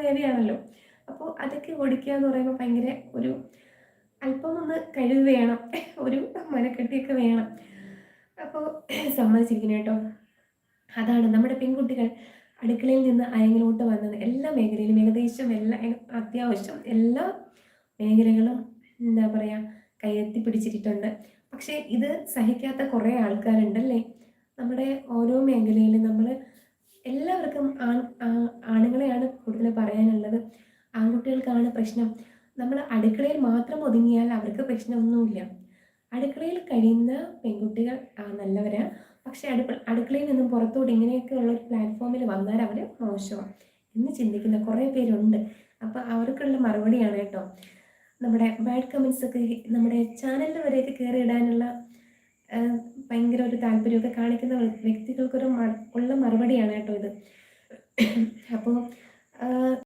വേദനയാണല്ലോ. അപ്പോൾ അതൊക്കെ ഓടിക്കുക എന്ന് പറയുമ്പോൾ ഭയങ്കര ഒരു അല്പം ഒന്ന് കഴിവ് വേണം. ഒരു മനക്കെട്ടിയൊക്കെ വേണം. അപ്പോൾ സമ്മതിച്ചിരിക്കുന്നു കേട്ടോ. അതാണ് നമ്മുടെ പെൺകുട്ടികൾ അടുക്കളയിൽ നിന്ന് അരങ്ങിലോട്ട് വന്നത് എല്ലാ മേഖലയിലും ഏകദേശം അത്യാവശ്യം എല്ലാ മേഖലകളും എന്താ പറയുക കയ്യെത്തി പിടിച്ചിട്ടുണ്ട്. പക്ഷേ ഇത് സഹിക്കാത്ത കുറേ ആൾക്കാരുണ്ടല്ലേ. നമ്മുടെ ഓരോ മേഖലയിലും നമ്മൾ എല്ലാവർക്കും ആണുങ്ങളെയാണ് കൂടുതൽ പറയാനുള്ളത്. ആൺകുട്ടികൾക്കാണ് പ്രശ്നം. നമ്മൾ അടുക്കളയിൽ മാത്രം ഒതുങ്ങിയാൽ അവർക്ക് പ്രശ്നമൊന്നുമില്ല. അടുക്കളയിൽ കഴിയുന്ന പെൺകുട്ടികൾ നല്ലവരാണ്. പക്ഷേ അടുക്കളയിൽ നിന്നും പുറത്തോട്ട് ഇങ്ങനെയൊക്കെ ഉള്ള ഒരു പ്ലാറ്റ്ഫോമിൽ വന്നാൽ അവർ മോശമാണ് എന്ന് ചിന്തിക്കുന്ന കുറേ പേരുണ്ട്. അപ്പോൾ അവർക്കുള്ള മറുപടിയാണ് കേട്ടോ. നമ്മുടെ ബാഡ് കമൻസ് ഒക്കെ നമ്മുടെ ചാനലിൽ വരെയൊക്കെ കയറി ഇടാനുള്ള ഭയങ്കര ഒരു താല്പര്യമൊക്കെ കാണിക്കുന്ന വ്യക്തികൾക്കൊരു ഉള്ള മറുപടിയാണ് കേട്ടോ ഇത്. അപ്പോൾ